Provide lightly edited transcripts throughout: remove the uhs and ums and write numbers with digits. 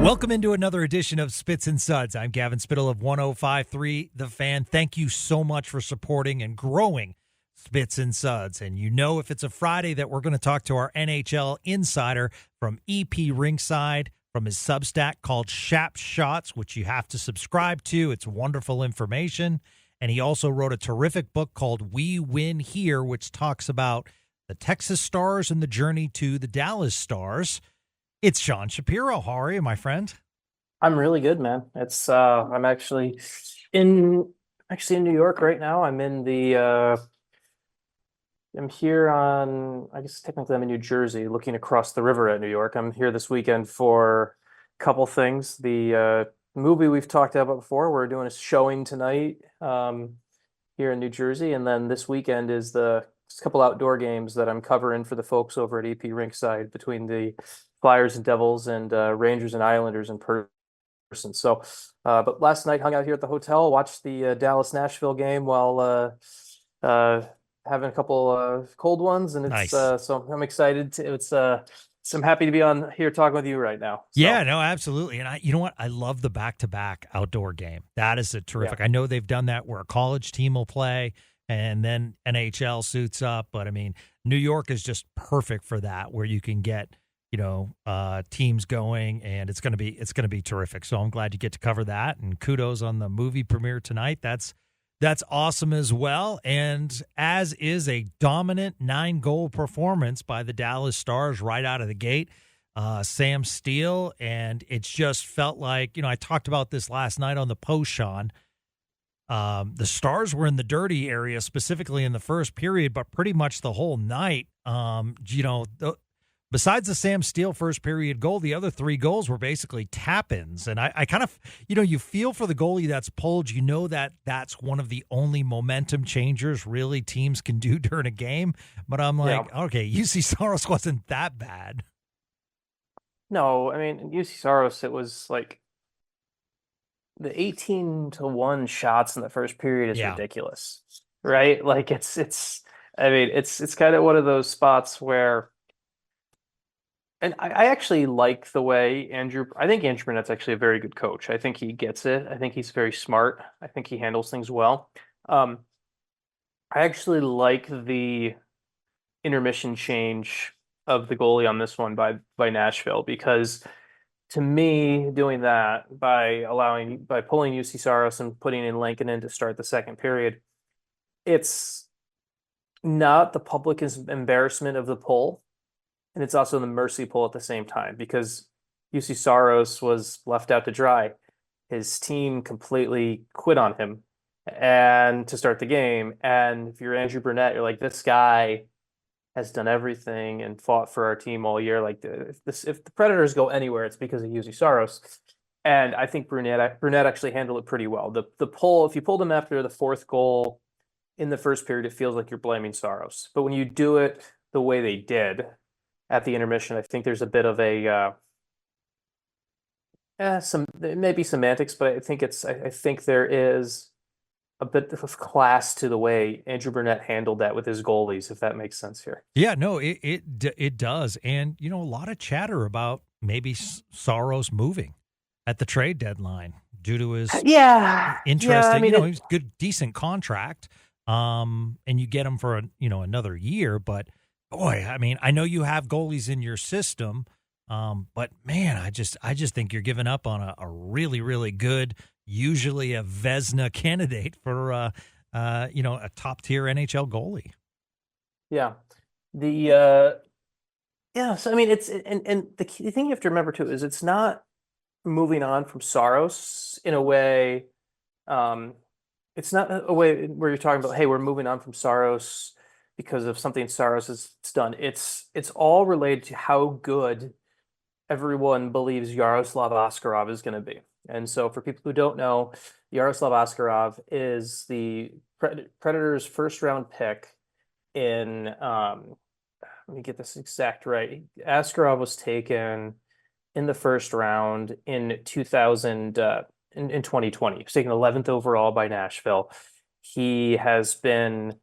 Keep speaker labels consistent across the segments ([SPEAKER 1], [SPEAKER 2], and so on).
[SPEAKER 1] Welcome into another edition of Spits and Suds. I'm Gavin Spittle of 105.3 The Fan. Thank you so much for supporting and growing Spits and Suds. And you know, if it's a Friday, that we're going to talk to our NHL insider from EP Rinkside, from his Substack called Shap Shots, which you have to subscribe to. It's wonderful information. And he also wrote a terrific book called We Win Here, which talks about the Texas Stars and the journey to the Dallas Stars. It's Sean Shapiro. How are you, my friend?
[SPEAKER 2] I'm really good, man. It's I'm actually in New York right now. I'm here on, I guess technically I'm in New Jersey, looking across the river at New York. I'm here this weekend for a couple things. The movie we've talked about before, we're doing a showing tonight here in New Jersey, and then this weekend is the couple outdoor games that I'm covering for the folks over at EP Rinkside between the Flyers and Devils and Rangers and Islanders in person. So, but last night hung out here at the hotel, watched the Dallas Nashville game while having a couple cold ones, and it's
[SPEAKER 1] Nice.
[SPEAKER 2] so I'm excited. So I'm happy to be on here talking with you right now. So,
[SPEAKER 1] Yeah, no, absolutely. And you know what? I love the back-to-back outdoor game. That is a terrific.
[SPEAKER 2] yeah.
[SPEAKER 1] I know they've done that where a college team will play and then NHL suits up. But I mean, New York is just perfect for that, where you can get, teams going, and it's going to be terrific. So I'm glad you get to cover that, and kudos on the movie premiere tonight. That's awesome as well. And as is a dominant 9-goal performance by the Dallas Stars right out of the gate. Sam Steele, and it's just felt like, I talked about this last night on the post, Sean. The Stars were in the dirty area, specifically in the first period, but pretty much the whole night. Besides the Sam Steele first period goal, the other 3 goals were basically tap-ins. And I kind of, you feel for the goalie that's pulled. You know that that's one of the only momentum changers really teams can do during a game. But I'm like, okay, UC Saros wasn't that bad.
[SPEAKER 2] No, I mean UC Saros, it was like the 18-1 shots in the first period is ridiculous, right? Like it's kind of one of those spots where. And I actually like the way I think Andrew Burnett's actually a very good coach. I think he gets it. I think he's very smart. I think he handles things well. I actually like the intermission change of the goalie on this one by Nashville, because to me, doing that by pulling UC Saros and putting in Lankinen to start the second period, it's not the public embarrassment of the pull. And it's also the mercy pull at the same time, because UC Saros was left out to dry. His team completely quit on him and to start the game. And if you're Andrew Burnett, you're like, this guy has done everything and fought for our team all year. Like if the Predators go anywhere, it's because of UC Saros. And I think Burnett actually handled it pretty well. The pull, if you pulled him after the 4th goal in the first period, it feels like you're blaming Saros. But when you do it the way they did at the intermission, I think there's a bit of maybe semantics, but I think there is a bit of class to the way Andrew Burnett handled that with his goalies, if that makes sense here.
[SPEAKER 1] Yeah, no, it does. And, a lot of chatter about maybe Saros moving at the trade deadline due to his interest.
[SPEAKER 2] Yeah, I mean,
[SPEAKER 1] he's good, decent contract. And you get him for another year, but boy, I mean, I know you have goalies in your system, but man, I just think you're giving up on a really, really good, usually a Vezina candidate for a top tier NHL goalie.
[SPEAKER 2] Yeah, So I mean, the key thing you have to remember too is it's not moving on from Saros in a way. It's not a way where you're talking about, hey, we're moving on from Saros because of something Saros has done. It's all related to how good everyone believes Yaroslav Askarov is going to be. And so for people who don't know, Yaroslav Askarov is the Predators' first round pick in, let me get this exact right. Askarov was taken in the first round in 2020. He was taken 11th overall by Nashville. He has been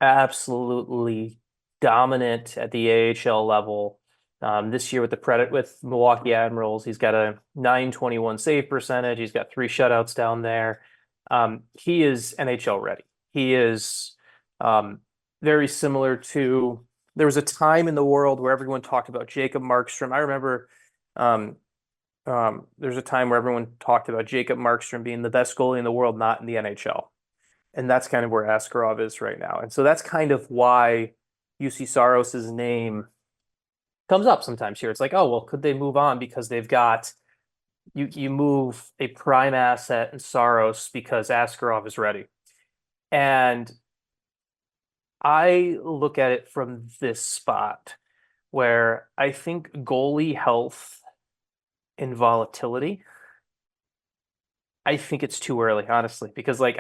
[SPEAKER 2] absolutely dominant at the AHL level This year with Milwaukee Admirals, he's got a 921 save percentage. He's got 3 shutouts down there. He is NHL ready. He is very similar to, there was a time in the world where everyone talked about Jacob Markstrom. I remember there's a time where everyone talked about Jacob Markstrom being the best goalie in the world, not in the NHL. And that's kind of where Askarov is right now. And so that's kind of why UC Saros's name comes up sometimes here. It's like, oh, well, could they move on because they've got, you move a prime asset in Saros because Askarov is ready. And I look at it from this spot where I think goalie health and volatility, I think it's too early, honestly, because like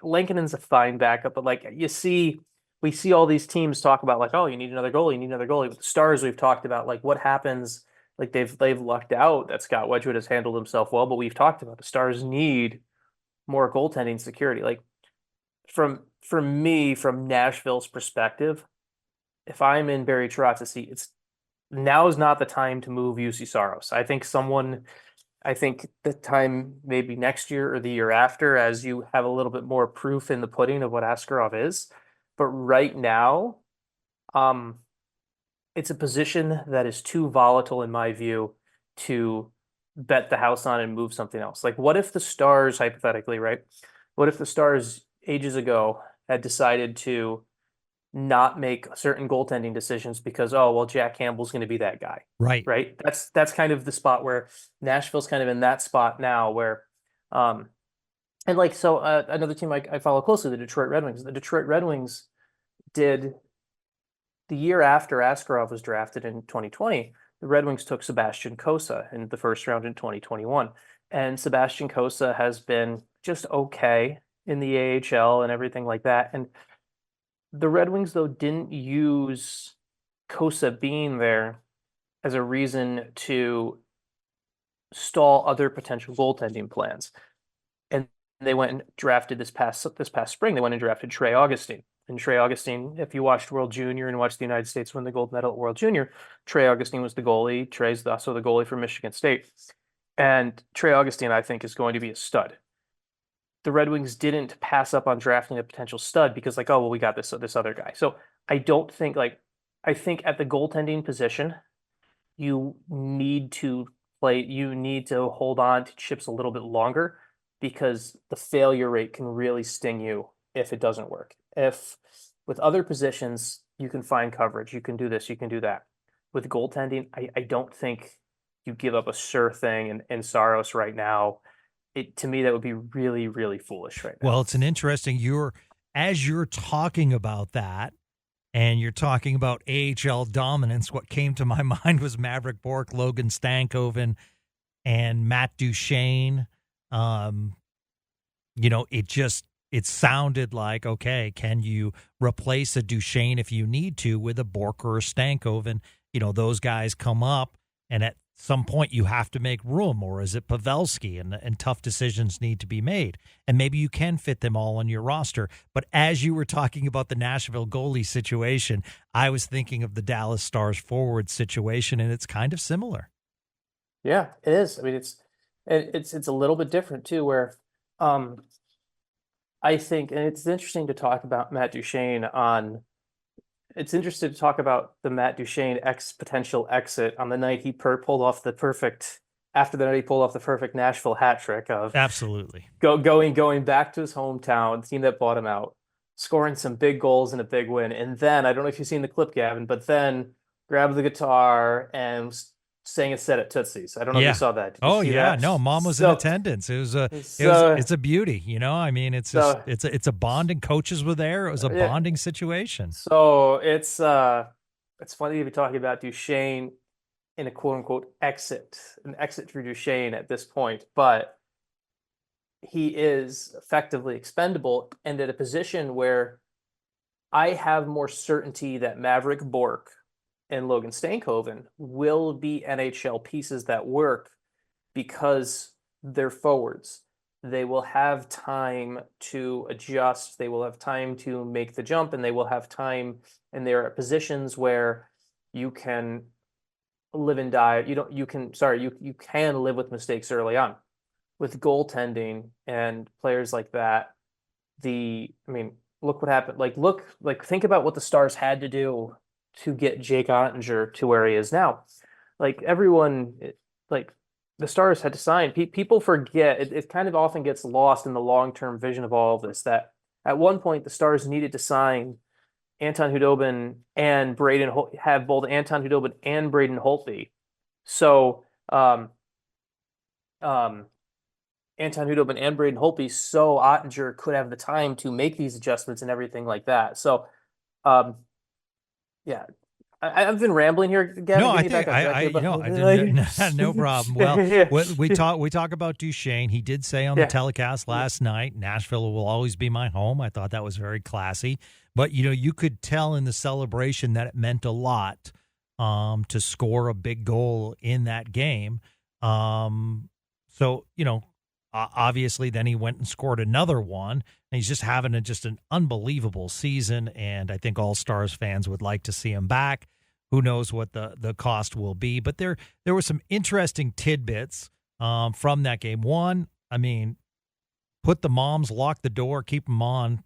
[SPEAKER 2] Lankinen's a fine backup, but like we see all these teams talk about like, oh, you need another goalie, you need another goalie. With the Stars, we've talked about like what happens, like they've lucked out that Scott Wedgwood has handled himself well, but we've talked about the Stars need more goaltending security. Like from Nashville's perspective, if I'm in Barry Trotz' seat, it's now is not the time to move UC Saros. I think the time maybe next year or the year after, as you have a little bit more proof in the pudding of what Askarov is. But right now, it's a position that is too volatile in my view to bet the house on and move something else. Like, what if the Stars, hypothetically, right? What if the Stars ages ago had decided to not make certain goaltending decisions because, oh, well, Jack Campbell's going to be that guy.
[SPEAKER 1] Right.
[SPEAKER 2] Right. That's kind of the spot where Nashville's kind of in that spot now where, and like, so another team I follow closely, the Detroit Red Wings. The Detroit Red Wings did the year after Askarov was drafted in 2020, the Red Wings took Sebastian Cossa in the first round in 2021. And Sebastian Cossa has been just okay in the AHL and everything like that. And the Red Wings, though, didn't use Cossa being there as a reason to stall other potential goaltending plans. And they went and drafted this past spring, they went and drafted Trey Augustine. And Trey Augustine, if you watched World Junior and watched the United States win the gold medal at World Junior, Trey Augustine was the goalie. Trey's also the goalie for Michigan State. And Trey Augustine, I think, is going to be a stud. The Red Wings didn't pass up on drafting a potential stud because, like, oh, well, we got this other guy. So I don't think, like, I think at the goaltending position, you need to hold on to chips a little bit longer because the failure rate can really sting you if it doesn't work. If with other positions, you can find coverage, you can do this, you can do that. With goaltending, I don't think you give up a sure thing in Saros right now. To me, that would be really, really foolish right now.
[SPEAKER 1] Well, it's an interesting, as you're talking about that, and you're talking about AHL dominance, what came to my mind was Maverick Bourque, Logan Stankoven, and Matt Duchene. It sounded like, okay, can you replace a Duchene if you need to with a Bourque or a Stankoven? Those guys come up, and at some point you have to make room, or is it Pavelski, and tough decisions need to be made. And maybe you can fit them all on your roster. But as you were talking about the Nashville goalie situation, I was thinking of the Dallas Stars forward situation, and it's kind of similar.
[SPEAKER 2] Yeah, it is. I mean, it's a little bit different too, where I think, and it's interesting to talk about Matt Duchene it's interesting to talk about the Matt Duchene potential exit on the night he pulled off the perfect Nashville hat trick of
[SPEAKER 1] absolutely
[SPEAKER 2] going back to his hometown, the team that bought him out, scoring some big goals and a big win. And then, I don't know if you've seen the clip, Gavin, but then grabbed the guitar and sang a set at Tootsie's. I don't know if you saw that.
[SPEAKER 1] Oh yeah, that? No, Mom was in attendance. It's a beauty. I mean, it's a bonding. Coaches were there. It was a bonding situation.
[SPEAKER 2] So it's funny to be talking about Duchene in a quote unquote an exit for Duchene at this point, but he is effectively expendable and at a position where I have more certainty that Maverick Bourque and Logan Stankoven will be NHL pieces that work because they're forwards. They will have time to adjust. They will have time to make the jump, and they will have time, and there are positions where you can live and die. You can live with mistakes early on. With goaltending and players like that, I mean, look what happened. Think about what the Stars had to do to get Jake Oettinger to where he is now. Like everyone, like the Stars had to sign. People forget it kind of often gets lost in the long-term vision of all of this that at one point the Stars needed to sign Anton Khudobin and have both Anton Khudobin and Braden Holtby. So um, Anton Khudobin and Braden Holtby, so Oettinger could have the time to make these adjustments and everything like that. So, yeah, I've been rambling here, Gavin.
[SPEAKER 1] No, I didn't. No problem. Well, we talk about Duchene. He did say on the telecast last night, Nashville will always be my home. I thought that was very classy. But you could tell in the celebration that it meant a lot to score a big goal in that game. So obviously, then he went and scored another one, and he's just having an unbelievable season. And I think all Stars fans would like to see him back. Who knows what the cost will be? But there were some interesting tidbits from that game. One, I mean, put the moms, lock the door, keep them on.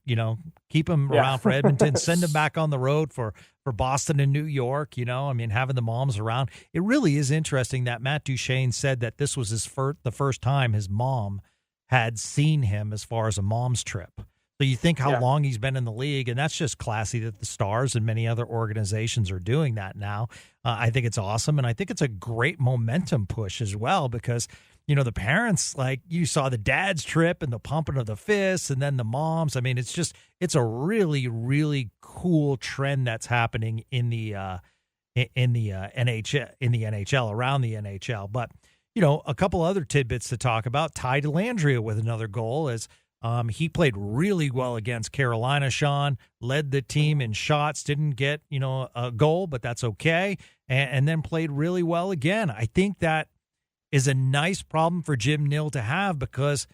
[SPEAKER 1] Keep them around for Edmonton, send them back on the road for Boston and New York. I mean, having the moms around. It really is interesting that Matt Duchene said that this was the first time his mom had seen him as far as a mom's trip. So you think how long he's been in the league, and that's just classy that the Stars and many other organizations are doing that now. I think it's awesome, and I think it's a great momentum push as well because, the parents, like you saw the dad's trip and the pumping of the fists and then the moms. I mean, it's a really, really cool trend that's happening in the NHL, around the NHL. But, a couple other tidbits to talk about. Ty Dellandrea with another goal as he played really well against Carolina, Sean, led the team in shots, didn't get, a goal, but that's okay. And then played really well again. I think that is a nice problem for Jim Nill to have because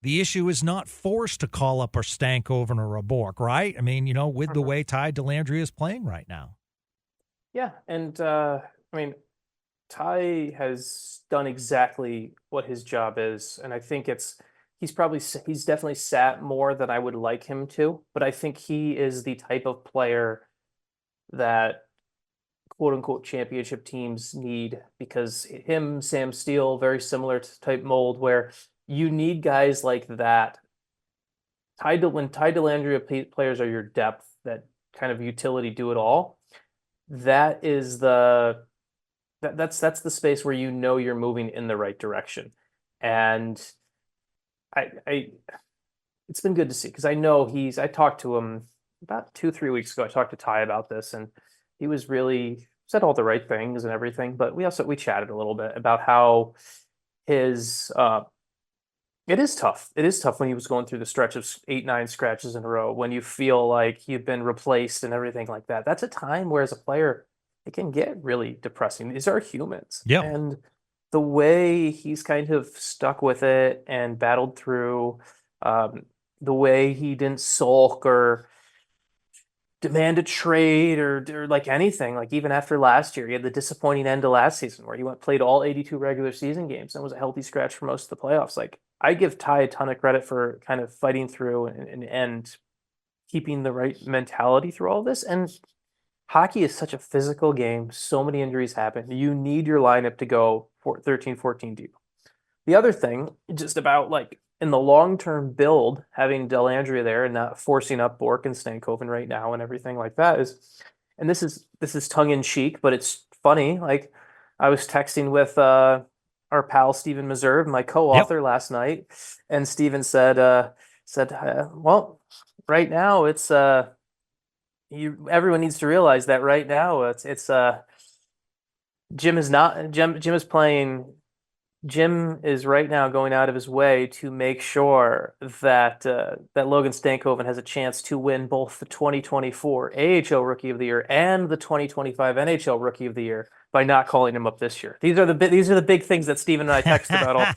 [SPEAKER 1] the issue is not forced to call up a Stankoven or a Bork, right? I mean, with the way Ty Dellandrea is playing right now.
[SPEAKER 2] Yeah, and I mean, Ty has done exactly what his job is, and I think he's definitely sat more than I would like him to, but I think he is the type of player that quote unquote championship teams need because Sam Steele, very similar to type mold where you need guys like that. When Ty Dellandrea players are your depth, that kind of utility do it all. That is that's the space where you're moving in the right direction. And it's been good to see because I know I talked to him about 2-3 weeks ago. I talked to Ty about this and he was really said all the right things and everything, but we chatted a little bit about how his it is tough. It is tough when he was going through the stretch of 8-9 scratches in a row when you feel like you've been replaced and everything like that. That's a time where as a player it can get really depressing. These are humans.
[SPEAKER 1] Yeah.
[SPEAKER 2] And the way he's kind of stuck with it and battled through, the way he didn't sulk or demand a trade or like anything. Like even after last year, he had the disappointing end of last season where he played all 82 regular season games and was a healthy scratch for most of the playoffs. Like I give Ty a ton of credit for kind of fighting through and keeping the right mentality through all this. And hockey is such a physical game. So many injuries happen. You need your lineup to go 13-14 deep. The other thing, just about like in the long-term build, having Dellandrea there and not forcing up Bork and Stankoven right now and everything like that and this is tongue-in-cheek, but it's funny. Like I was texting with our pal Steven Meserve, my co-author, last night, and Steven said, well, right now it's everyone needs to realize that right now it's Jim is right now going out of his way to make sure that Logan Stankoven has a chance to win both the 2024 AHL Rookie of the Year and the 2025 NHL Rookie of the Year by not calling him up this year. These are the big things that Steven and I text about all the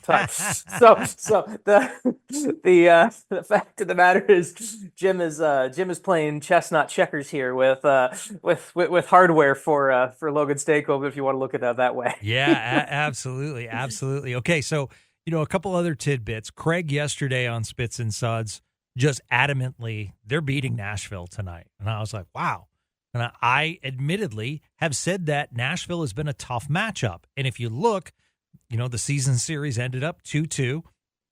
[SPEAKER 2] time. The fact of the matter is, Jim is playing chess, not checkers here with hardware for Logan Stankoven, if you want to look at it that way.
[SPEAKER 1] Yeah, absolutely, absolutely. Okay, so a couple other tidbits. Craig yesterday on Spits and Suds just adamantly they're beating Nashville tonight, and I was like, wow. And I admittedly have said that Nashville has been a tough matchup, and if you look, the season series ended up 2-2.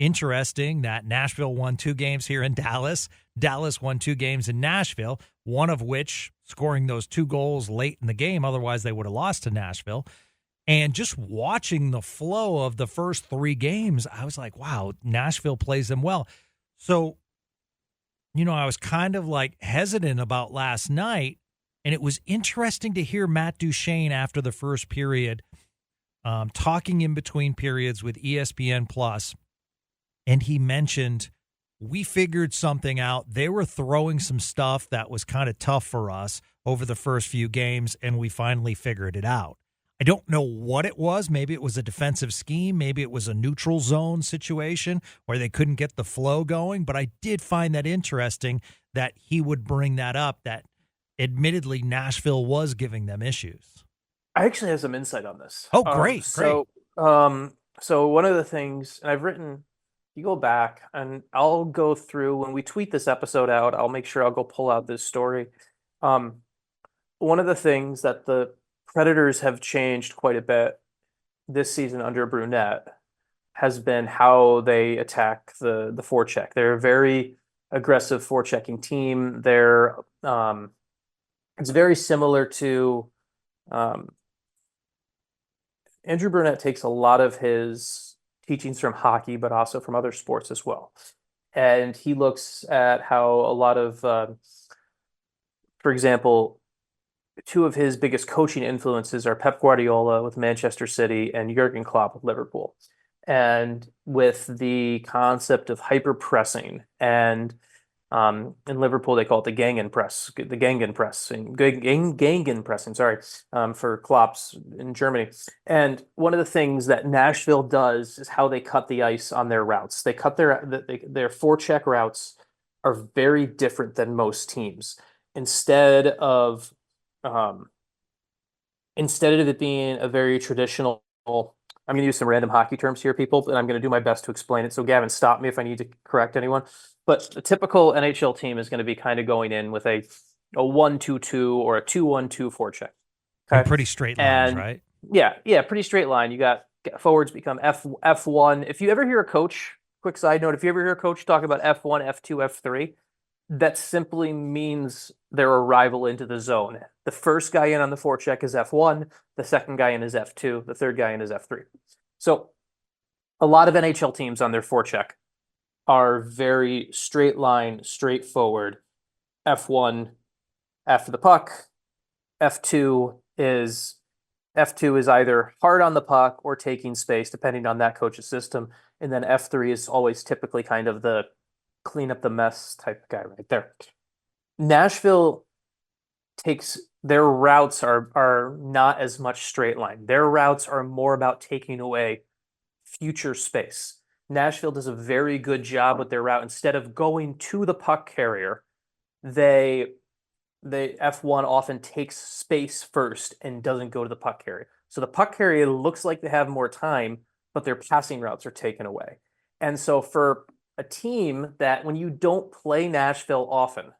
[SPEAKER 1] Interesting that Nashville won 2 games here in Dallas. Dallas won 2 games in Nashville, one of which scoring those 2 goals late in the game. Otherwise, they would have lost to Nashville. And just watching the flow of the first 3 games, I was like, wow, Nashville plays them well. So, I was kind of like hesitant about last night. And it was interesting to hear Matt Duchene after the first period talking in between periods with ESPN Plus. And he mentioned, we figured something out. They were throwing some stuff that was kind of tough for us over the first few games, and we finally figured it out. I don't know what it was. Maybe it was a defensive scheme. Maybe it was a neutral zone situation where they couldn't get the flow going. But I did find that interesting that he would bring that up, that admittedly Nashville was giving them issues.
[SPEAKER 2] I actually have some insight on this.
[SPEAKER 1] Oh, great.
[SPEAKER 2] So one of the things, and I've written, you go back and I'll go through when we tweet this episode out, I'll make sure I'll go pull out this story. One of the things that the Predators have changed quite a bit this season under Brunette has been how they attack the forecheck. They're a very aggressive forechecking team. It's very similar to Andrew Brunette takes a lot of his teachings from hockey, but also from other sports as well. And he looks at how a lot of, for example, 2 of his biggest coaching influences are Pep Guardiola with Manchester City and Jurgen Klopp with Liverpool. And with the concept of hyper pressing, and in Liverpool they call it the Gegenpressing, sorry, for Klopp's in Germany. And one of the things that Nashville does is how they cut the ice on their routes. They cut their forecheck routes are very different than most teams. Instead of it being a very traditional, I'm going to use some random hockey terms here, people, and I'm going to do my best to explain it. So Gavin, stop me if I need to correct anyone. But the typical NHL team is going to be kind of going in with a 1-2-2 or a 2-1-2 forecheck.
[SPEAKER 1] Okay? Pretty straight lines, right?
[SPEAKER 2] Yeah, pretty straight line. You got forwards become F1. If you ever hear a coach, quick side note, if you ever hear a coach talk about F1, F2, F3, that simply means their arrival into the zone. The first guy in on the forecheck is F1, the second guy in is F2, the third guy in is F3. So a lot of NHL teams on their forecheck are very straight line, straightforward. F1 after the puck. F2 is either hard on the puck or taking space, depending on that coach's system. And then F3 is always typically kind of the clean up the mess type of guy right there. Nashville takes their routes are not as much straight line. Their routes are more about taking away future space. Nashville does a very good job with their route. Instead of going to the puck carrier, they F1 often takes space first and doesn't go to the puck carrier. So the puck carrier looks like they have more time, but their passing routes are taken away. And so for a team that when you don't play Nashville often,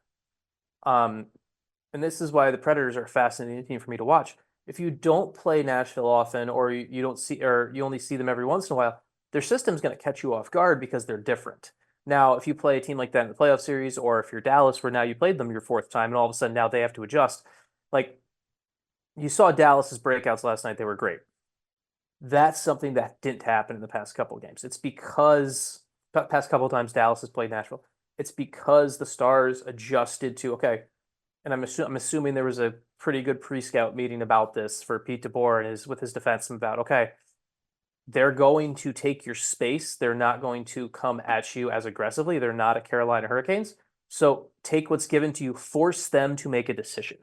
[SPEAKER 2] and this is why the Predators are a fascinating team for me to watch. If you don't play Nashville often, or you don't see, or you only see them every once in a while, their system's going to catch you off guard because they're different. Now, if you play a team like that in the playoff series, or if you're Dallas, where now you played them your 4th time, and all of a sudden now they have to adjust. Like, you saw Dallas's breakouts last night; they were great. That's something that didn't happen in the past couple of games. It's because past couple of times Dallas has played Nashville. It's because the Stars adjusted to, okay, and I'm assuming there was a pretty good pre-scout meeting about this for Pete DeBoer and with his defenseman about, okay, they're going to take your space. They're not going to come at you as aggressively. They're not a Carolina Hurricanes. So take what's given to you, force them to make a decision.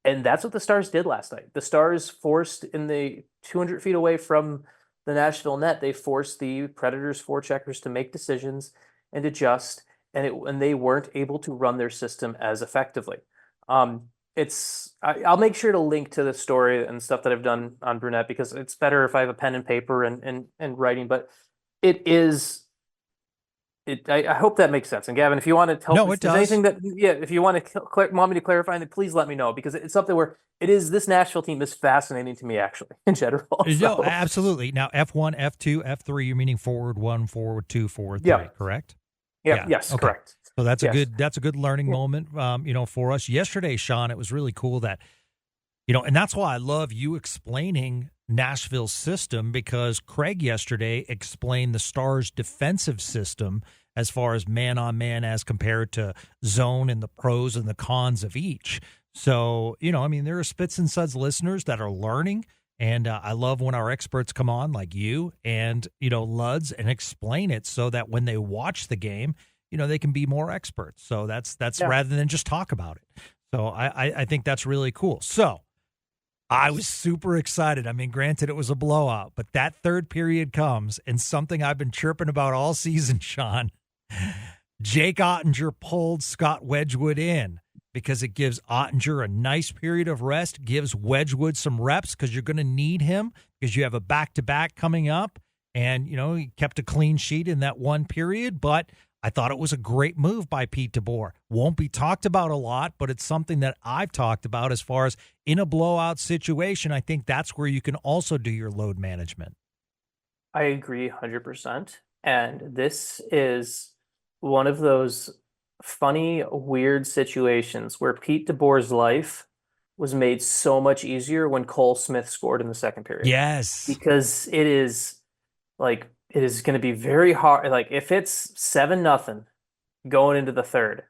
[SPEAKER 2] And that's what the Stars did last night. The Stars forced in the 200 feet away from the Nashville net, they forced the Predators forecheckers to make decisions. and adjust, and they weren't able to run their system as effectively. I'll make sure to link to the story and stuff that I've done on Brunette, because it's better if I have a pen and paper and writing, but it is I hope that makes sense. And Gavin, if you want to help,
[SPEAKER 1] No,
[SPEAKER 2] if
[SPEAKER 1] it
[SPEAKER 2] there's
[SPEAKER 1] does.
[SPEAKER 2] anything that, yeah, if you want to want me to clarify, then please let me know, because it's something where this Nashville team is fascinating to me, actually, in general.
[SPEAKER 1] No,
[SPEAKER 2] So,
[SPEAKER 1] absolutely. Now, F1, F2, F3, you're meaning forward 1, forward 2, forward 3,
[SPEAKER 2] yeah,
[SPEAKER 1] correct?
[SPEAKER 2] yeah,
[SPEAKER 1] Yeah.
[SPEAKER 2] yes,
[SPEAKER 1] Okay.
[SPEAKER 2] correct.
[SPEAKER 1] So that's
[SPEAKER 2] Yes.
[SPEAKER 1] a good learning
[SPEAKER 2] Yeah.
[SPEAKER 1] moment, for us. Yesterday, Sean, it was really cool that, and that's why I love you explaining Nashville's system, because Craig yesterday explained the Stars' defensive system as far as man-on-man as compared to zone, and the pros and the cons of each. So, there are Spits and Suds listeners that are learning, and I love when our experts come on like you and, Luds, and explain it so that when they watch the game, they can be more experts. So that's rather than just talk about it. So I think that's really cool. So I was super excited. I mean, granted, it was a blowout, but that third period comes, and something I've been chirping about all season, Sean. Jake Oettinger pulled Scott Wedgwood in because it gives Oettinger a nice period of rest, gives Wedgwood some reps because you're going to need him because you have a back-to-back coming up. And, he kept a clean sheet in that one period, but I thought it was a great move by Pete DeBoer. Won't be talked about a lot, but it's something that I've talked about as far as in a blowout situation. I think that's where you can also do your load management.
[SPEAKER 2] I agree 100%. And this is one of those funny, weird situations where Pete DeBoer's life was made so much easier when Cole Smith scored in the second period.
[SPEAKER 1] Yes.
[SPEAKER 2] Because it is going to be very hard. Like, if it's 7-0 going into the third,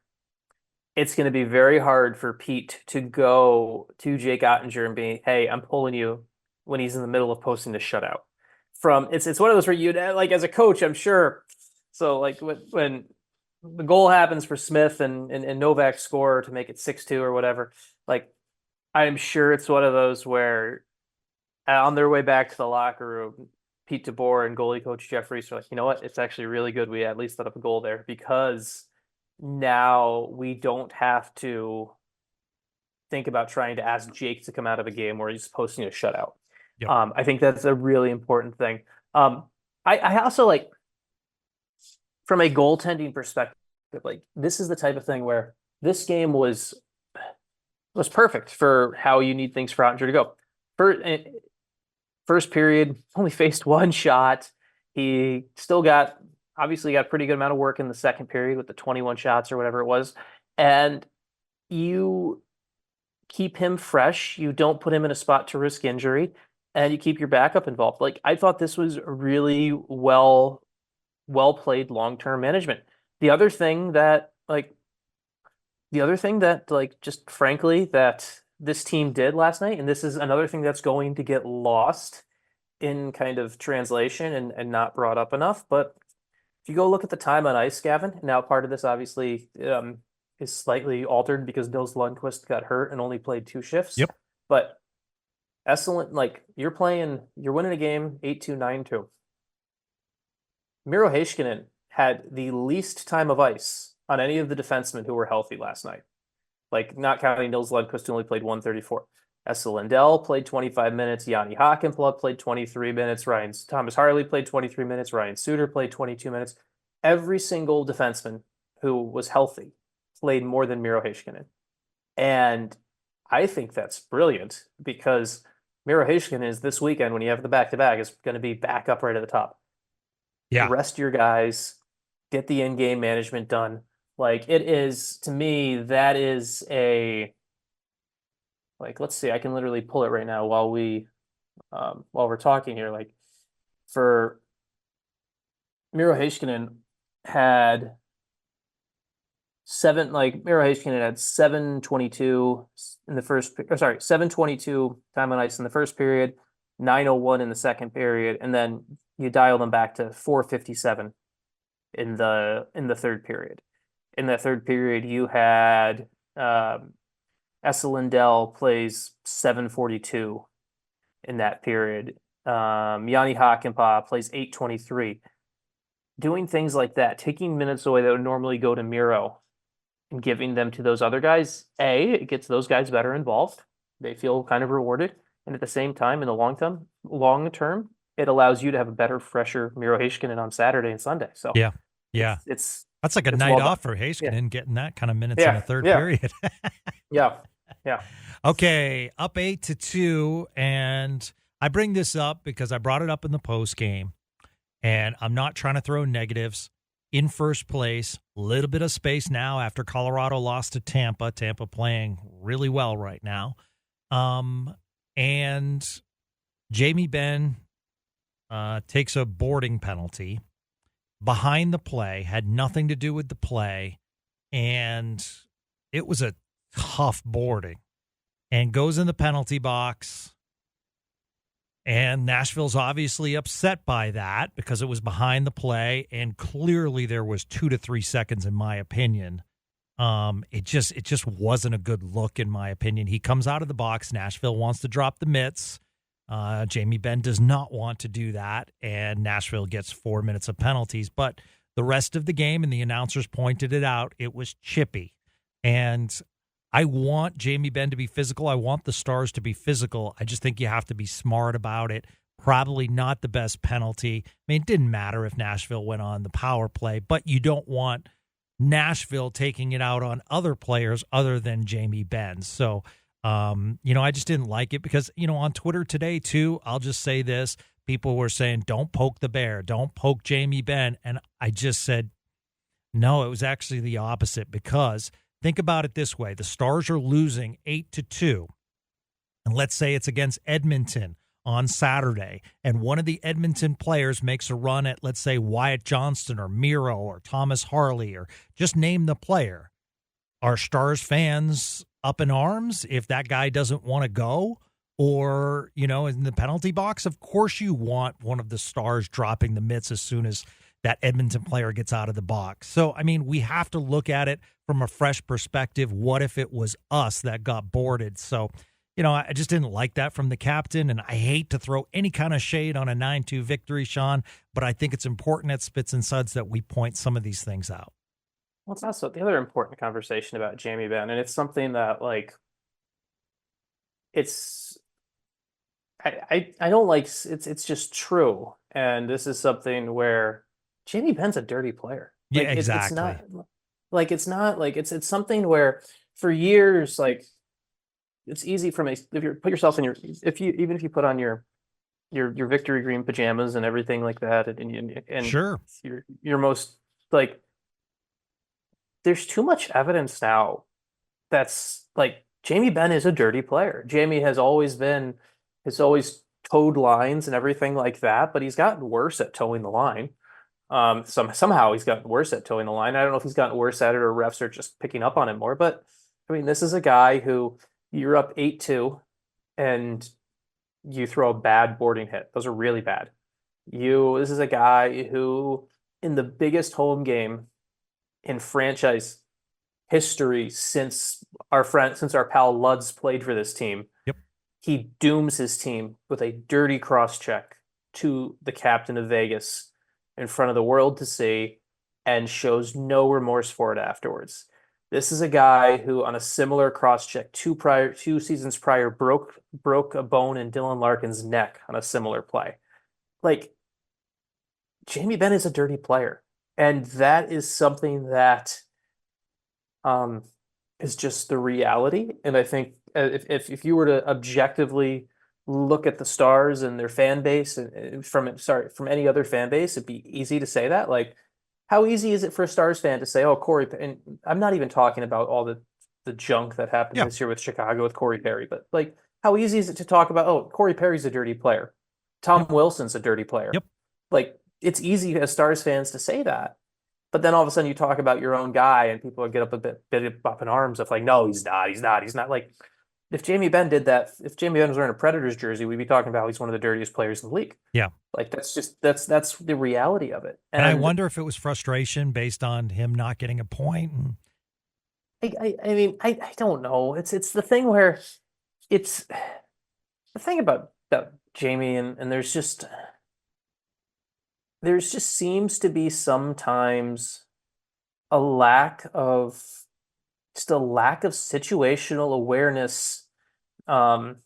[SPEAKER 2] it's going to be very hard for Pete to go to Jake Oettinger and be, hey, I'm pulling you, when he's in the middle of posting a shutout. It's one of those where you, like, as a coach, I'm sure. So, like, when the goal happens for Smith and Novak score to make it 6-2 or whatever, like, I'm sure it's one of those where on their way back to the locker room, Pete DeBoer and goalie coach Jeff Reese are like, you know what? It's actually really good we at least let up a goal there, because now we don't have to think about trying to ask Jake to come out of a game where he's posting a shutout.
[SPEAKER 1] Yep.
[SPEAKER 2] I think that's a really important thing. I also, like, from a goaltending perspective, like, this is the type of thing where this game was perfect for how you need things for Oettinger to go. First period, only faced one shot. He still obviously got a pretty good amount of work in the second period with the 21 shots or whatever it was. And you keep him fresh. You don't put him in a spot to risk injury, and you keep your backup involved. Like, I thought this was really well played long-term management. The other thing that, just frankly, that this team did last night, and this is another thing that's going to get lost in kind of translation and not brought up enough. But if you go look at the time on ice, Gavin, now part of this obviously is slightly altered because Nils Lundqvist got hurt and only played 2 shifts.
[SPEAKER 1] Yep.
[SPEAKER 2] But Esselin, like, you're winning a game 8-2, 9-2. Miro Heiskanen had the least time of ice on any of the defensemen who were healthy last night. Like, not counting Nils Lundqvist, who only played 134. Esa Lindell played 25 minutes. Yanni Hakanpää played 23 minutes. Thomas Harley played 23 minutes. Ryan Suter played 22 minutes. Every single defenseman who was healthy played more than Miro Heiskanen. And I think that's brilliant, because Miro Heiskanen is, this weekend, when you have the back-to-back, is going to be back up right at the top.
[SPEAKER 1] Yeah.
[SPEAKER 2] Rest your guys. Get the in-game management done. Like, it is, to me, that is let's see, I can literally pull it right now while we're talking here. Like, for Miro Heiskanen had 722 in the first, 722 time on ice in the first period, 901 in the second period, and then you dial them back to 457 in the third period. In that third period, you had Esa Lindell plays 742 in that period. Yanni Hakanpää plays 823. doing things like that, taking minutes away that would normally go to Miro and giving them to those other guys, it gets those guys better involved. They feel kind of rewarded. And at the same time, in the long term, it allows you to have a better, fresher Miro Heiskanen on Saturday and Sunday. So
[SPEAKER 1] yeah, yeah, that's like a night
[SPEAKER 2] well
[SPEAKER 1] off for
[SPEAKER 2] done.
[SPEAKER 1] Heiskanen, getting that kind of minutes in
[SPEAKER 2] Yeah,
[SPEAKER 1] the third
[SPEAKER 2] yeah,
[SPEAKER 1] period.
[SPEAKER 2] yeah, yeah.
[SPEAKER 1] Okay, up 8-2, and I bring this up because I brought it up in the post game, and I'm not trying to throw negatives. In first place, a little bit of space now after Colorado lost to Tampa. Tampa playing really well right now. And Jamie Benn takes a boarding penalty behind the play, had nothing to do with the play, and it was a tough boarding, and goes in the penalty box. And Nashville's obviously upset by that because it was behind the play, and clearly there was 2 to 3 seconds, in my opinion. It just wasn't a good look, in my opinion. He comes out of the box. Nashville wants to drop the mitts. Jamie Benn does not want to do that, and Nashville gets 4 minutes of penalties. But the rest of the game, and the announcers pointed it out, it was chippy. And I want Jamie Benn to be physical. I want the Stars to be physical. I just think you have to be smart about it. Probably not the best penalty. I mean, it didn't matter if Nashville went on the power play, but you don't want Nashville taking it out on other players other than Jamie Benn. So, I just didn't like it because, on Twitter today, too, I'll just say this. People were saying, don't poke the bear. Don't poke Jamie Benn. And I just said, no, it was actually the opposite, because think about it this way. The Stars are losing 8-2. And let's say it's against Edmonton on Saturday, and one of the Edmonton players makes a run at, let's say, Wyatt Johnston or Miro or Thomas Harley, or just name the player. Are Stars fans up in arms if that guy doesn't want to go? Or, in the penalty box, of course you want one of the Stars dropping the mitts as soon as that Edmonton player gets out of the box. So, I mean, we have to look at it from a fresh perspective. What if it was us that got boarded? So, I just didn't like that from the captain, and I hate to throw any kind of shade on a 9-2 victory, Sean, but I think it's important at Spits and Suds that we point some of these things out.
[SPEAKER 2] Well, it's also the other important conversation about Jamie Benn, and it's something that, it's I don't like. It's just true, and this is something where Jamie Benn's a dirty player.
[SPEAKER 1] Yeah, exactly.
[SPEAKER 2] It's something where for years, it's easy if you put yourself in if you put on your victory green pajamas and everything like that, and
[SPEAKER 1] sure,
[SPEAKER 2] your most there's too much evidence now that's Jamie Benn is a dirty player. Jamie has always towed lines and everything like that, but he's gotten worse at towing the line. Somehow he's gotten worse at towing the line. I don't know if he's gotten worse at it or refs are just picking up on it more, but I mean, this is a guy who you're up 8-2 and you throw a bad boarding hit. Those are really bad. This is a guy who, in the biggest home game in franchise history since our pal Luds played for this team,
[SPEAKER 1] yep,
[SPEAKER 2] he dooms his team with a dirty cross check to the captain of Vegas in front of the world to see, and shows no remorse for it afterwards. This is a guy who, on a similar cross check two seasons prior, broke a bone in Dylan Larkin's neck on a similar play. Jamie Benn is a dirty player, and that is something that is just the reality. And I think if you were to objectively look at the Stars and their fan base, and from any other fan base, it'd be easy to say that. How easy is it for a Stars fan to say, "Oh, Corey"? And I'm not even talking about all the junk that happened this year with Chicago with Corey Perry, but how easy is it to talk about, "Oh, Corey Perry's a dirty player, Tom Wilson's a dirty player"?
[SPEAKER 1] Yep.
[SPEAKER 2] It's easy as Stars fans to say that, but then all of a sudden you talk about your own guy, and people get up a bit up in arms of no, he's not. If Jamie Benn did that, if Jamie Benn was wearing a Predators jersey, we'd be talking about he's one of the dirtiest players in the league.
[SPEAKER 1] Yeah.
[SPEAKER 2] That's the reality of it.
[SPEAKER 1] And I wonder if it was frustration based on him not getting a point.
[SPEAKER 2] I mean, I don't know. It's the thing where it's the thing about Jamie, and there's just there's just seems to be sometimes a lack of just a lack of situational awareness um,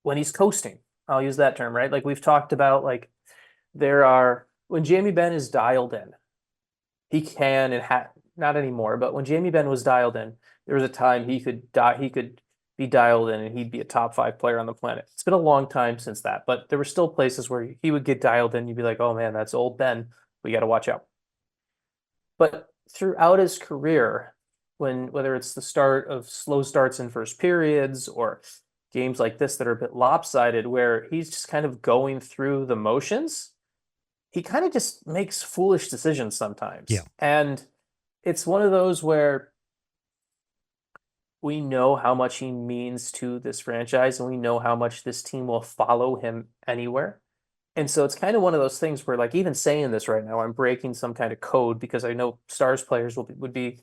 [SPEAKER 2] when he's coasting. I'll use that term, right? Like we've talked about, like there are when Jamie Benn is dialed in, he can and not anymore, but when Jamie Benn was dialed in, there was a time he could be dialed in and he'd be a top 5 player on the planet. It's been a long time since that, but there were still places where he would get dialed in. You'd be like, oh man, that's old Ben. We got to watch out. But throughout his career, whether it's the start of slow starts in first periods or games like this that are a bit lopsided, where he's just kind of going through the motions, he kind of just makes foolish decisions sometimes.
[SPEAKER 1] Yeah.
[SPEAKER 2] And it's one of those where we know how much he means to this franchise and we know how much this team will follow him anywhere. And so it's kind of one of those things where, like, even saying this right now, I'm breaking some kind of code because I know Stars players would be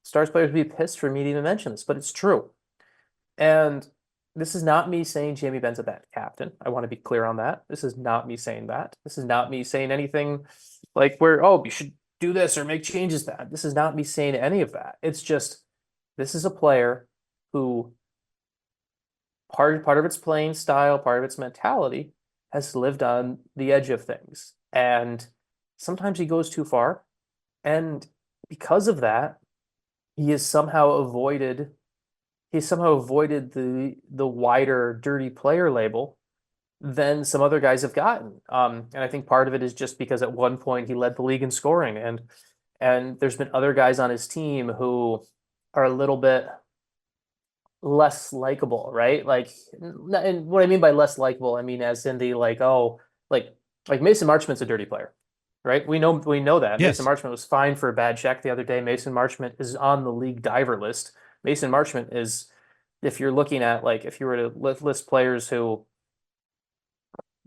[SPEAKER 2] pissed for me to even mention this, but it's true. And this is not me saying Jamie Benn's a bad captain. I want to be clear on that. This is not me saying that. This is not me saying anything like where, oh, you should do this or make changes to that. This is not me saying any of that. It's just this is a player who part of its playing style, part of its mentality has lived on the edge of things. And sometimes he goes too far. And because of that, he has somehow avoided the wider dirty player label than some other guys have gotten. And I think part of it is just because at one point he led the league in scoring, and there's been other guys on his team who are a little bit less likable, right? Like, and what I mean by less likable, I mean as in the like, oh, like Mason Marchment's a dirty player, right? We know that.
[SPEAKER 1] Yes.
[SPEAKER 2] Mason Marchment was fined for a bad check the other day. Mason Marchment is on the league diver list. Mason Marchment is, if you're looking at, like, if you were to list players who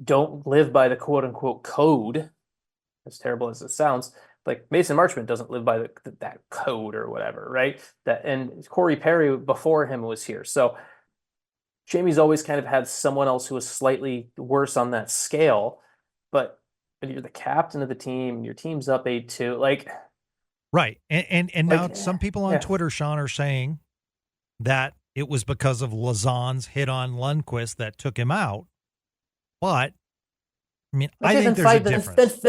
[SPEAKER 2] don't live by the quote unquote code, as terrible as it sounds, like Mason Marchment doesn't live by that code or whatever, right? That, and Corey Perry before him was here. So Jamie's always kind of had someone else who was slightly worse on that scale, but you're the captain of the team, your team's up 8-2, like,
[SPEAKER 1] right. And now
[SPEAKER 2] like,
[SPEAKER 1] some people on
[SPEAKER 2] yeah.
[SPEAKER 1] Twitter, Sean, are saying that it was because of Lauzon's hit on Lundqvist that took him out. But I mean,
[SPEAKER 2] Okay,
[SPEAKER 1] I think there's a difference.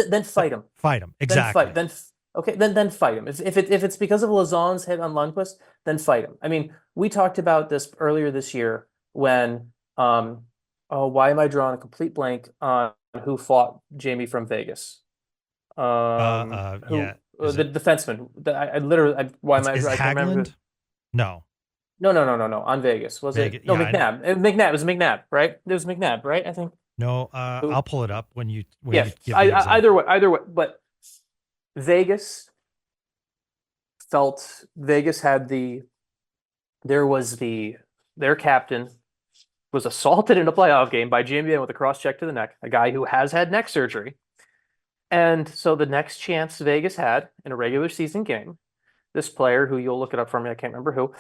[SPEAKER 2] Then fight him.
[SPEAKER 1] Fight him. Exactly.
[SPEAKER 2] Then fight him. If it's because of Lauzon's hit on Lundqvist, then fight him. I mean, we talked about this earlier this year when oh, why am I drawing a complete blank on who fought Jamie from Vegas?
[SPEAKER 1] Yeah.
[SPEAKER 2] The defenseman. I literally, why am I?
[SPEAKER 1] Is
[SPEAKER 2] I can't remember.
[SPEAKER 1] Haglund? No.
[SPEAKER 2] No. On Vegas. Was
[SPEAKER 1] Vegas,
[SPEAKER 2] it? No,
[SPEAKER 1] yeah,
[SPEAKER 2] McNabb. McNabb. It was McNabb, right? It was McNabb, right? I think.
[SPEAKER 1] No, I'll pull it up when you
[SPEAKER 2] Yeah.
[SPEAKER 1] give the example.
[SPEAKER 2] Either way, but Vegas had their captain was assaulted in a playoff game by Jamie Benn with a cross check to the neck, a guy who has had neck surgery. And so the next chance Vegas had in a regular season game, this player, who you'll look it up for me, I can't remember who,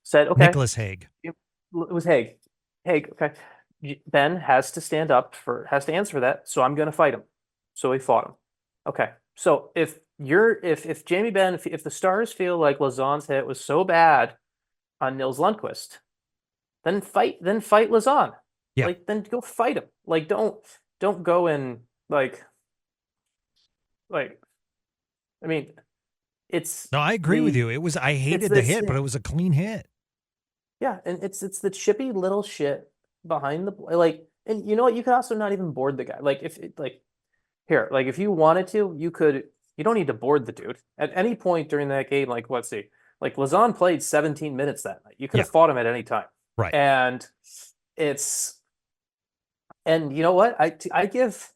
[SPEAKER 2] said, okay.
[SPEAKER 1] Nicholas Hague.
[SPEAKER 2] It was Hague. Okay. Ben has to answer for that, so I'm going to fight him. So he fought him. Okay. So if Jamie Benn, if the Stars feel like Lauzon's hit was so bad on Nils Lundqvist, then fight Lauzon.
[SPEAKER 1] Yeah.
[SPEAKER 2] Like, then go fight him. Like, don't go and like, I mean, it's.
[SPEAKER 1] No, I agree with you. I hated the hit, but it was a clean hit.
[SPEAKER 2] Yeah, and it's the chippy little shit behind the, like, and you know what? You could also not even board the guy. Like, if you wanted to, you could. You don't need to board the dude at any point during that game. Like, let's see, like Lauzon played 17 minutes that night. You could have fought him at any time,
[SPEAKER 1] right?
[SPEAKER 2] And you know what? I give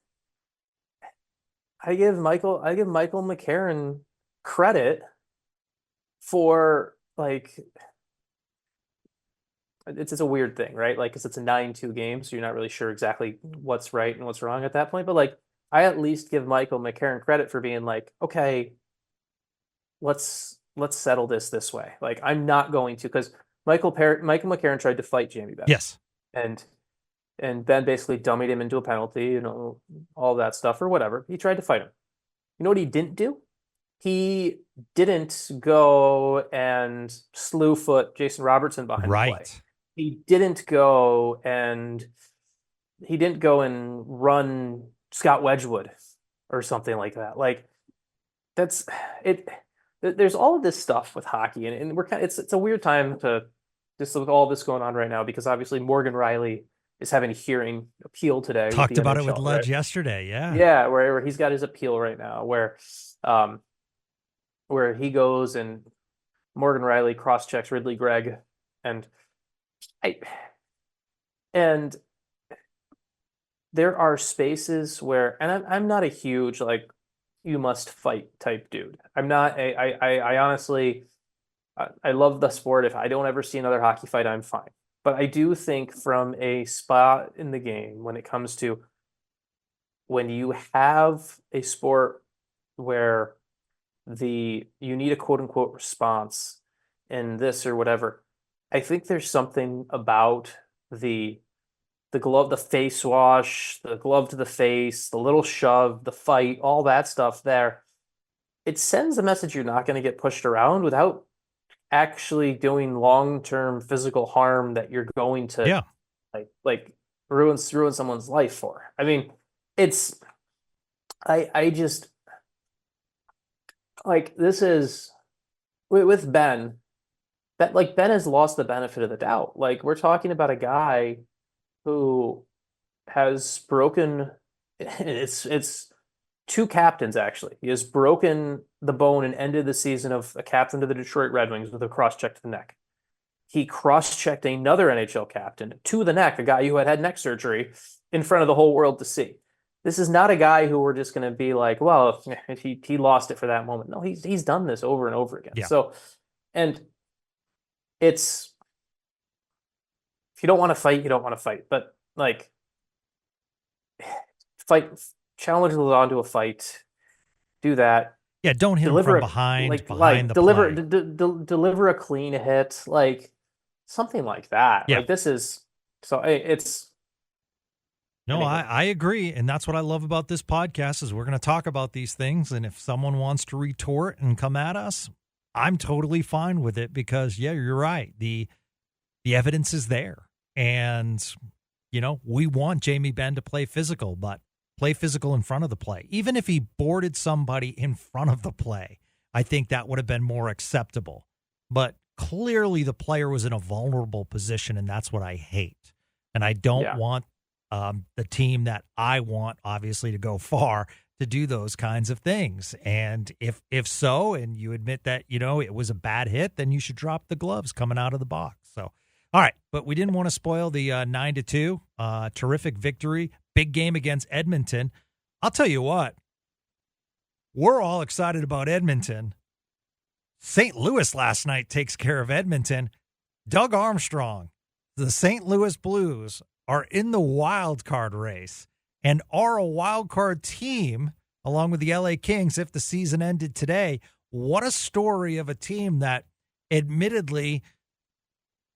[SPEAKER 2] Michael McCarron credit for, like, it's a weird thing, right? Like, because it's a 9-2 game, so you're not really sure exactly what's right and what's wrong at that point. But, like, I at least give Michael McCarron credit for being like, okay, let's settle this way. Like, I'm not going to, because Michael McCarron tried to fight Jamie Benn.
[SPEAKER 1] Yes.
[SPEAKER 2] And and Benn basically dummied him into a penalty, all that stuff or whatever. He tried to fight him. You know what he didn't do? He didn't go and slew foot Jason Robertson behind the play.
[SPEAKER 1] Right.
[SPEAKER 2] He didn't go and run Scott Wedgwood or something like that. Like that's it. There's all of this stuff with hockey, and it's a weird time to just with all this going on right now because obviously Morgan Riley is having a hearing appeal today.
[SPEAKER 1] Talked about it with Ledge yesterday. Yeah.
[SPEAKER 2] Yeah, where he's got his appeal right now, where he goes and Morgan Riley cross-checks Ridley Gregg, and there are spaces where, and I'm not a huge like you must fight type dude. I'm not I honestly I love the sport. If I don't ever see another hockey fight, I'm fine. But I do think from a spot in the game when it comes to when you have a sport where you need a quote unquote response in this or whatever, I think there's something about the glove, the face wash, the glove to the face, the little shove, the fight, all that stuff there. It sends a message you're not going to get pushed around without actually doing long-term physical harm that you're going to like ruin someone's life for. I mean, it's I just like this is with Benn that like Benn has lost the benefit of the doubt. Like we're talking about a guy who has broken it's two captains actually. He has broken the bone and ended the season of a captain to the Detroit Red Wings with a cross-check to the neck. He cross-checked another NHL captain to the neck, a guy who had neck surgery in front of the whole world to see. This is not a guy who we're just going to be like, well, if he lost it for that moment. No, he's done this over and over again.
[SPEAKER 1] Yeah.
[SPEAKER 2] So, and it's if you don't want to fight, you don't want to fight. But like, challenge onto a fight, do that.
[SPEAKER 1] Yeah, don't hit him from behind the
[SPEAKER 2] deliver a clean hit, like something like that.
[SPEAKER 1] Yeah.
[SPEAKER 2] Like this is so it's.
[SPEAKER 1] No, I agree, and that's what I love about this podcast is we're going to talk about these things, and if someone wants to retort and come at us, I'm totally fine with it because yeah, you're right. The evidence is there, and we want Jamie Benn to play physical, but play physical in front of the play. Even if he boarded somebody in front of the play, I think that would have been more acceptable. But clearly the player was in a vulnerable position, and that's what I hate. And I don't want the team that I want, obviously, to go far to do those kinds of things. And if so, and you admit that, it was a bad hit, then you should drop the gloves coming out of the box. So, all right. But we didn't want to spoil the 9-2 terrific victory. Big game against Edmonton. I'll tell you what, we're all excited about Edmonton. St. Louis last night takes care of Edmonton. Doug Armstrong, the St. Louis Blues are in the wild card race and are a wild card team along with the LA Kings if the season ended today. What a story of a team that admittedly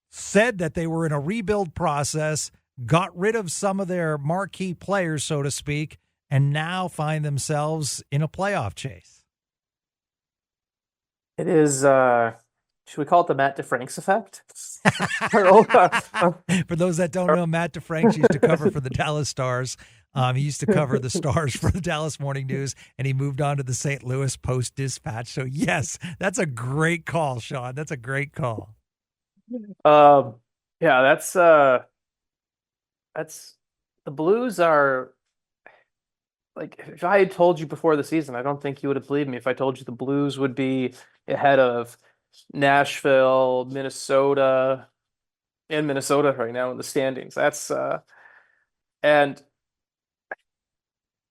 [SPEAKER 1] said that they were in a rebuild process, got rid of some of their marquee players, so to speak, and now find themselves in a playoff chase.
[SPEAKER 2] It is, should we call it the Matt DeFranks effect?
[SPEAKER 1] For those that don't know, Matt DeFranks used to cover for the Dallas Stars. He used to cover the Stars for the Dallas Morning News, and he moved on to the St. Louis Post-Dispatch. So, yes, that's a great call, Sean. That's a great call.
[SPEAKER 2] Yeah, that's the Blues are like, if I had told you before the season, I don't think you would have believed me if I told you the Blues would be ahead of Nashville, Minnesota, and Minnesota right now in the standings. That's and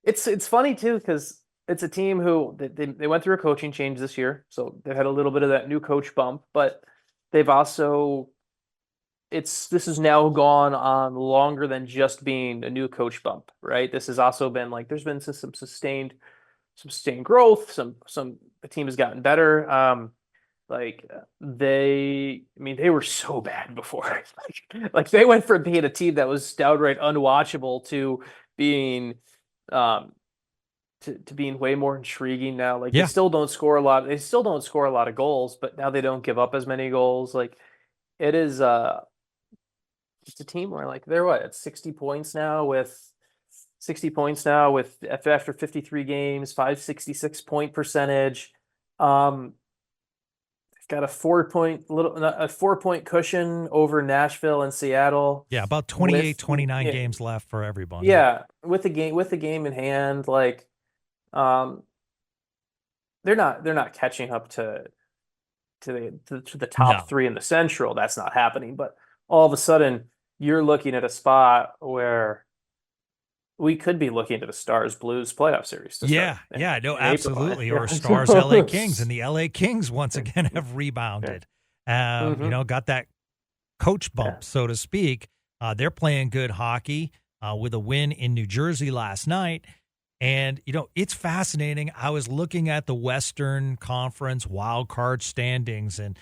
[SPEAKER 2] it's funny too because it's a team who they went through a coaching change this year, so they've had a little bit of that new coach bump, but they've also this has now gone on longer than just being a new coach bump, right? This has also been like there's been some sustained growth. The team has gotten better. They were so bad before. Like they went from being a team that was downright unwatchable to being um to being way more intriguing now. Like they
[SPEAKER 1] Yeah.
[SPEAKER 2] still don't score a lot. They still don't score a lot of goals, but now they don't give up as many goals. Like it is just a team where like they're what, at 60 points now with after 53 games, 566 point percentage. Got a 4 point cushion over Nashville and Seattle.
[SPEAKER 1] Yeah, about 28,
[SPEAKER 2] with
[SPEAKER 1] 29 games left for everybody.
[SPEAKER 2] Yeah, with the game in hand, like um they're not catching up to the top
[SPEAKER 1] No.
[SPEAKER 2] three in the Central. That's not happening. But all of a sudden, you're looking at a spot where we could be looking at a Stars Blues playoff series.
[SPEAKER 1] Yeah, no,
[SPEAKER 2] in April.
[SPEAKER 1] absolutely. Or Stars LA Kings, and the LA Kings once again have rebounded. Got that coach bump, so to speak. They're playing good hockey with a win in New Jersey last night. And, it's fascinating. I was looking at the Western Conference wild card standings, and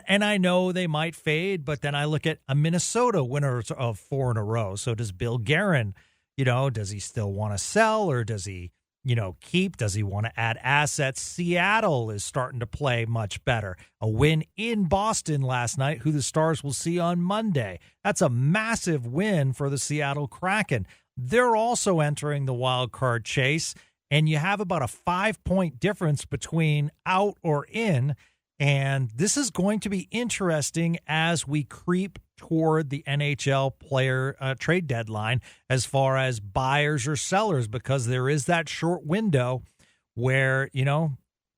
[SPEAKER 1] I know they might fade, but then I look at a Minnesota winner of 4 in a row. So does Bill Guerin, does he still want to sell, or does he, keep? Does he want to add assets? Seattle is starting to play much better. A win in Boston last night, who the Stars will see on Monday. That's a massive win for the Seattle Kraken. They're also entering the wild card chase, and you have about a 5-point difference between out or in. And this is going to be interesting as we creep toward the NHL player trade deadline as far as buyers or sellers, because there is that short window where,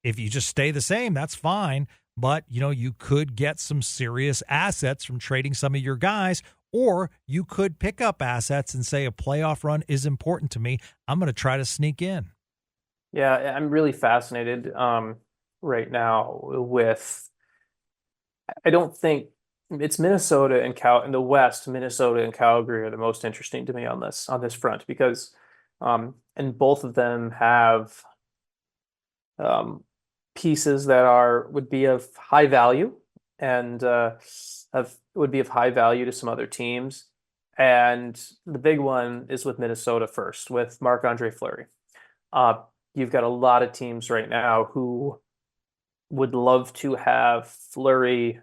[SPEAKER 1] if you just stay the same, that's fine. But, you could get some serious assets from trading some of your guys, or you could pick up assets and say a playoff run is important to me. I'm going to try to sneak in.
[SPEAKER 2] Yeah, I'm really fascinated right now with, I don't think it's Minnesota and in the West. Minnesota and Calgary are the most interesting to me on this front, because and both of them have pieces that would be of high value and would be of high value to some other teams. And the big one is with Minnesota first, with Marc-Andre Fleury. You've got a lot of teams right now who would love to have Fleury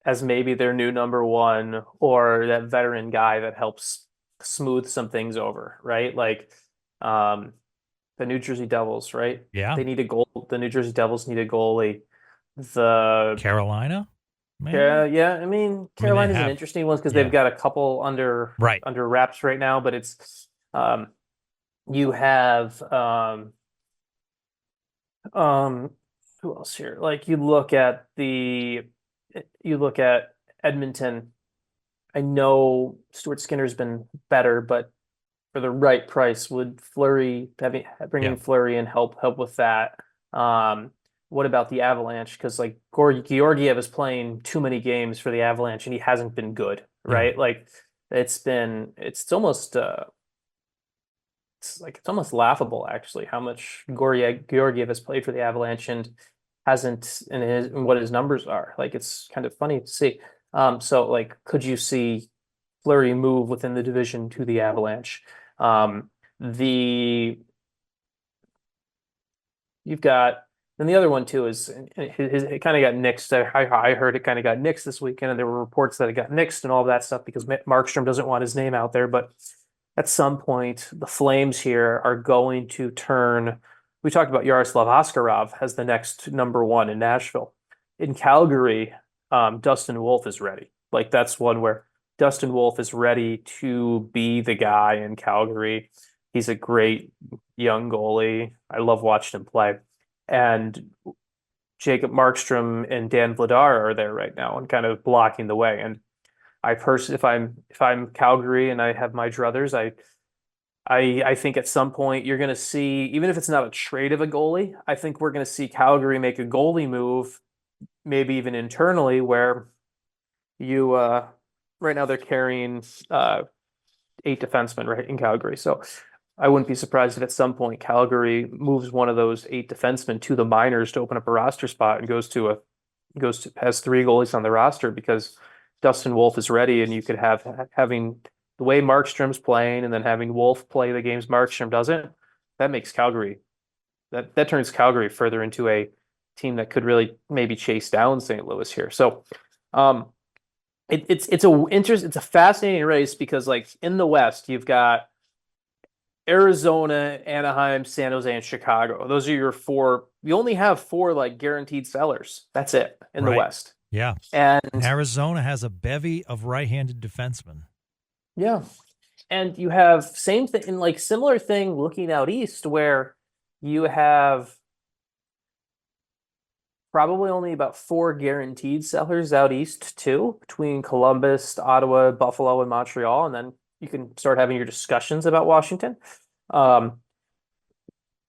[SPEAKER 2] as maybe their new number one, or that veteran guy that helps smooth some things over, right? Like the New Jersey Devils, right?
[SPEAKER 1] Yeah.
[SPEAKER 2] They need a goal. The New Jersey Devils need a goalie. The
[SPEAKER 1] Carolina?
[SPEAKER 2] Maybe? Yeah. I mean, Carolina's an interesting one because they've got a couple under wraps right now, but it's you have who else here? Like you look at Edmonton. I know Stuart Skinner's been better, but for the right price, would bringing Fleury and help with that? What about the Avalanche? Because like Georgiev is playing too many games for the Avalanche, and he hasn't been good, right? Like it's almost laughable actually how much Georgiev has played for the Avalanche and hasn't in what his numbers are. Like it's kind of funny to see. So like, could you see Fleury move within the division to the Avalanche? You've got. And the other one too is it kind of got nixed. I heard it kind of got nixed this weekend, and there were reports that it got nixed and all of that stuff because Markstrom doesn't want his name out there. But at some point, the Flames here are going to turn. We talked about Yaroslav Askarov as the next number one in Nashville. In Calgary, Dustin Wolf is ready. Like that's one where Dustin Wolf is ready to be the guy in Calgary. He's a great young goalie. I love watching him play. And Jacob Markstrom and Dan Vladar are there right now and kind of blocking the way. And I personally, if I'm Calgary and I have my druthers, I think at some point you're going to see, even if it's not a trade of a goalie, I think we're going to see Calgary make a goalie move, maybe even internally, where you right now they're carrying 8 defensemen right in Calgary. So I wouldn't be surprised if at some point Calgary moves one of those 8 defensemen to the minors to open up a roster spot and goes to has three goalies on the roster because Dustin Wolf is ready, and you could having the way Markstrom's playing, and then having Wolf play the games Markstrom doesn't. That makes Calgary that turns Calgary further into a team that could really maybe chase down St. Louis here. So, it's a fascinating race because like in the West you've got Arizona, Anaheim, San Jose, and Chicago. Those are your four. You only have four like guaranteed sellers. That's it in the West.
[SPEAKER 1] Yeah.
[SPEAKER 2] And
[SPEAKER 1] Arizona has a bevy of right-handed defensemen.
[SPEAKER 2] Yeah. And you have same thing and like similar thing looking out east where you have probably only about four guaranteed sellers out east too, between Columbus, Ottawa, Buffalo, and Montreal, and then you can start having your discussions about Washington, about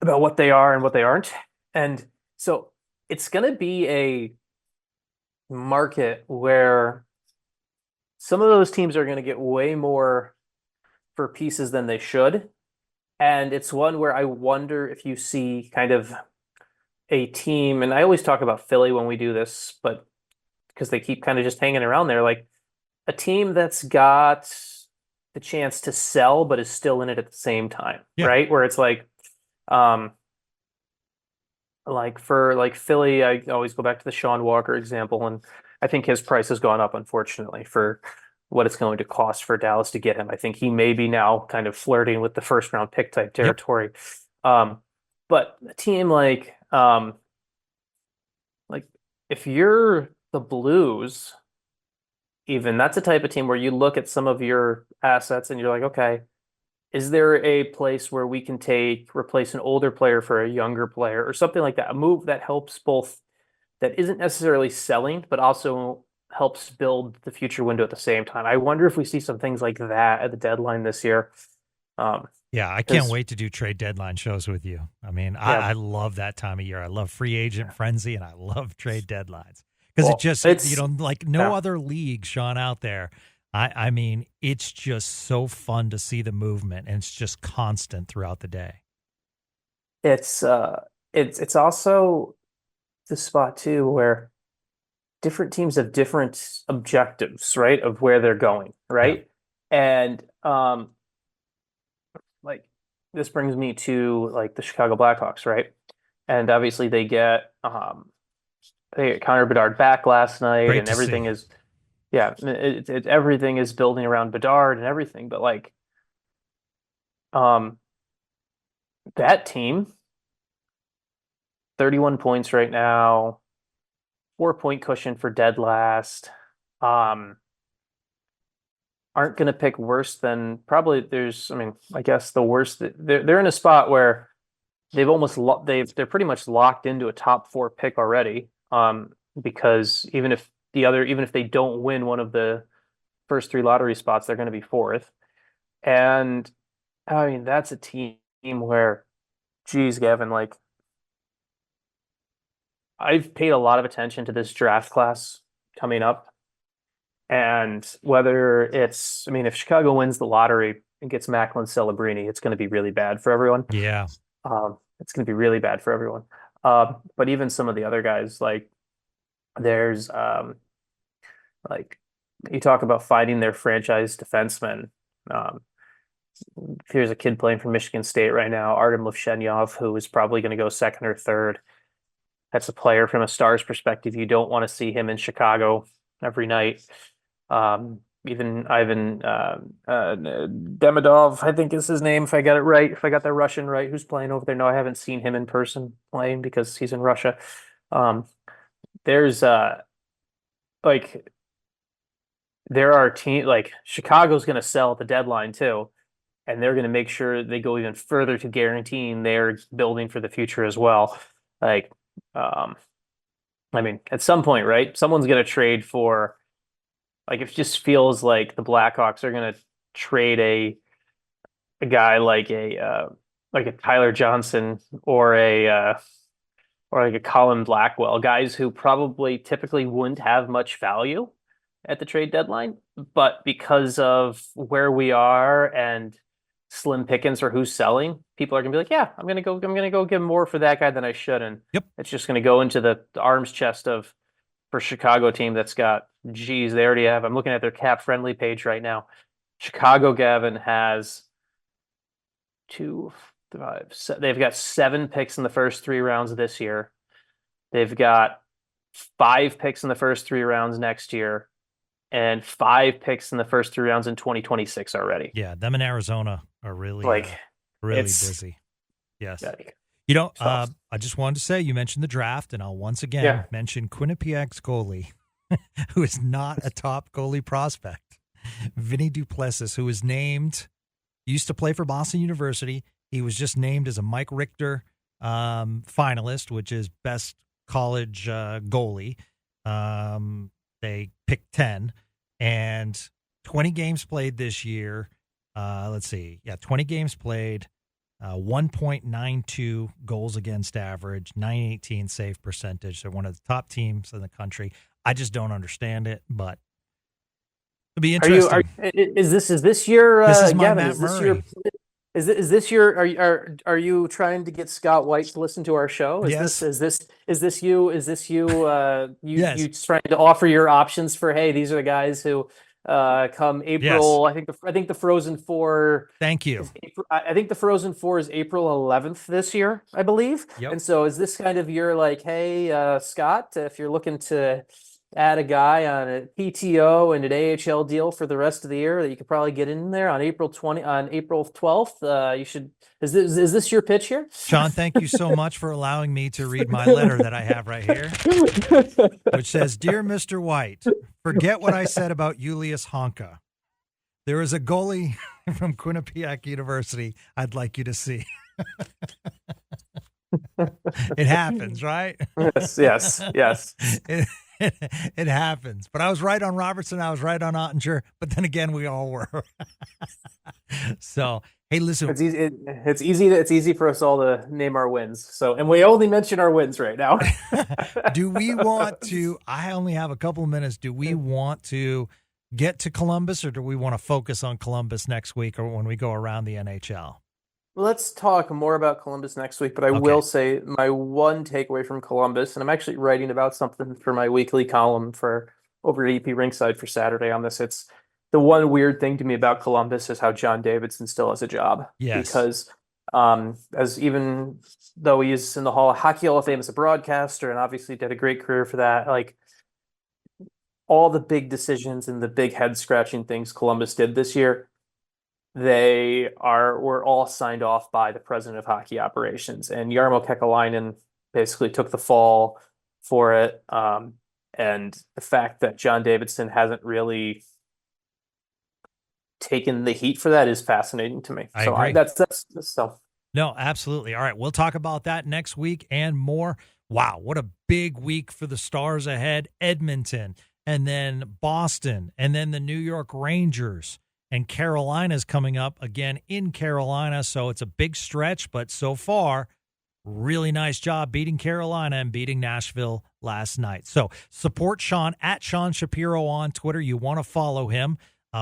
[SPEAKER 2] what they are and what they aren't. And so it's going to be a market where some of those teams are going to get way more for pieces than they should. And it's one where I wonder if you see kind of a team, and I always talk about Philly when we do this, but because they keep kind of just hanging around there, like a team that's got the chance to sell but is still in it at the same time, right? Where it's like for like Philly, I always go back to the Sean Walker example, and I think his price has gone up, unfortunately, for what it's going to cost for Dallas to get him. I think he may be now kind of flirting with the first round pick type territory. But a team like if you're the Blues, even that's a type of team where you look at some of your assets and you're like, okay, is there a place where we can replace an older player for a younger player or something like that? A move that helps both, that isn't necessarily selling, but also helps build the future window at the same time. I wonder if we see some things like that at the deadline this year.
[SPEAKER 1] I can't wait to do trade deadline shows with you. I mean, I love that time of year. I love free agent frenzy, and I love trade deadlines because it's like no other league, Sean, out there. I mean, it's just so fun to see the movement, and it's just constant throughout the day.
[SPEAKER 2] It's also the spot too where different teams have different objectives, right, of where they're going, right? Yeah. And like this brings me to like the Chicago Blackhawks, right? And obviously they get Connor Bedard back last night, and everything is everything is building around Bedard and everything, but like that team 31 points right now, 4-point cushion for dead last. Aren't going to pick worse than probably I guess the worst they're in a spot where they're pretty much locked into a top 4 pick already. Because even if they don't win one of the first 3 lottery spots, they're going to be 4th. And I mean, that's a team where, geez, Gavin, like I've paid a lot of attention to this draft class coming up. And whether it's, if Chicago wins the lottery and gets Macklin Celebrini, it's going to be really bad for everyone.
[SPEAKER 1] Yeah.
[SPEAKER 2] It's going to be really bad for everyone. But even some of the other guys, like there's, like you talk about finding their franchise defensemen. Here's a kid playing for Michigan State right now, Artem Levshenyov, who is probably going to go 2nd or 3rd. That's a player from a Stars perspective. You don't want to see him in Chicago every night. Even Ivan Demidov, I think is his name, if I got it right, if I got the Russian right, who's playing over there. No, I haven't seen him in person playing because he's in Russia. There's like there are teams like Chicago's going to sell at the deadline too, and they're going to make sure they go even further to guaranteeing they're building for the future as well. Like, at some point, right? Someone's going to trade for. Like it just feels like the Blackhawks are going to trade a guy like a Tyler Johnson or like a Colin Blackwell, guys who probably typically wouldn't have much value at the trade deadline, but because of where we are and slim pickings for who's selling, people are gonna be like, yeah, I'm gonna go give more for that guy than I should, and it's just gonna go into the arms chest of for Chicago team that's got, geez, they already have, I'm looking at their cap friendly page right now. Chicago, Gavin, has they've got 7 picks in the first 3 rounds of this year. They've got 5 picks in the first 3 rounds next year, and 5 picks in the first 3 rounds in 2026 already.
[SPEAKER 1] Yeah, them in Arizona are really really busy. Yes. You know, I just wanted to say, you mentioned the draft, and I'll once again mention Quinnipiac's goalie, who is not a top goalie prospect, Vinny Duplessis, who was named, used to play for Boston University. He was just named as a Mike Richter finalist, which is best college goalie. They picked 10, and 20 games played this year. Let's see. Yeah, 20 games played, 1.92 goals against average, 918 save percentage. They're one of the top teams in the country. I just don't understand it, but it'll be interesting.
[SPEAKER 2] Is this your
[SPEAKER 1] this is my
[SPEAKER 2] Gavin,
[SPEAKER 1] Matt Murray.
[SPEAKER 2] Is this your are you trying to get Scott White to listen to our show?
[SPEAKER 1] Yes.
[SPEAKER 2] Is this you
[SPEAKER 1] Yes.
[SPEAKER 2] you trying to offer your options for, hey, these are the guys who come April,
[SPEAKER 1] Yes.
[SPEAKER 2] I think the Frozen Four.
[SPEAKER 1] Thank you.
[SPEAKER 2] I think the Frozen Four is April 11th this year, I believe.
[SPEAKER 1] Yep.
[SPEAKER 2] And so is this kind of your like, hey, Scott, if you're looking to add a guy on a PTO and an AHL deal for the rest of the year that you could probably get in there on April 12th, you should. Is this your pitch here?
[SPEAKER 1] Sean, thank you so much for allowing me to read my letter that I have right here, which says, "Dear Mr. White, forget what I said about Julius Honka. There is a goalie from Quinnipiac University I'd like you to see." It happens, right?
[SPEAKER 2] Yes.
[SPEAKER 1] It happens. But I was right on Robertson. I was right on Oettinger. But then again, we all were. So, hey, listen.
[SPEAKER 2] It's easy for us all to name our wins. So, and we only mention our wins right now.
[SPEAKER 1] Do we want to? I only have a couple of minutes. Do we want to get to Columbus, or do we want to focus on Columbus next week, or when we go around the NHL?
[SPEAKER 2] Let's talk more about Columbus next week, but I will say my one takeaway from Columbus, and I'm actually writing about something for my weekly column for over at EP Rinkside for Saturday on this. It's the one weird thing to me about Columbus is how John Davidson still has a job.
[SPEAKER 1] Yes.
[SPEAKER 2] Because as even though he's in the Hall of Fame as a broadcaster and obviously did a great career for that, like all the big decisions and the big head scratching things Columbus did this year, were all signed off by the president of hockey operations, and Jarmo Kekalainen basically took the fall for it. And the fact that John Davidson hasn't really taken the heat for that is fascinating to me.
[SPEAKER 1] I agree.
[SPEAKER 2] That's so.
[SPEAKER 1] No, absolutely. All right, we'll talk about that next week and more. Wow, what a big week for the Stars ahead. Edmonton, and then Boston, and then the New York Rangers. And Carolina's coming up again in Carolina, so it's a big stretch, but so far, really nice job beating Carolina and beating Nashville last night. So support Sean at Sean Shapiro on Twitter. You want to follow him.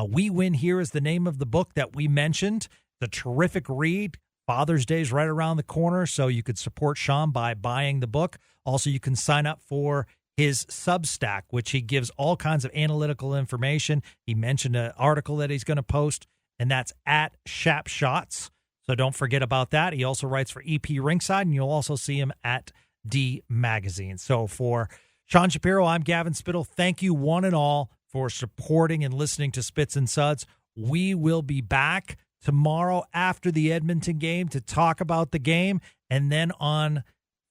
[SPEAKER 1] We Win Here is the name of the book that we mentioned. The terrific read. Father's Day is right around the corner, so you could support Sean by buying the book. Also, you can sign up for his Substack, which he gives all kinds of analytical information. He mentioned an article that he's going to post, and that's at Shap Shots. So don't forget about that. He also writes for EP Rinkside, and you'll also see him at D Magazine. So for Sean Shapiro, I'm Gavin Spittle. Thank you one and all for supporting and listening to Spits and Suds. We will be back tomorrow after the Edmonton game to talk about the game, and then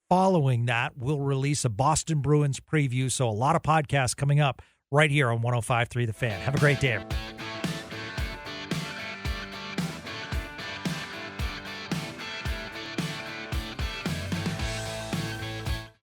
[SPEAKER 1] following that, we'll release a Boston Bruins preview. So a lot of podcasts coming up right here on 105.3 The Fan. Have a great day.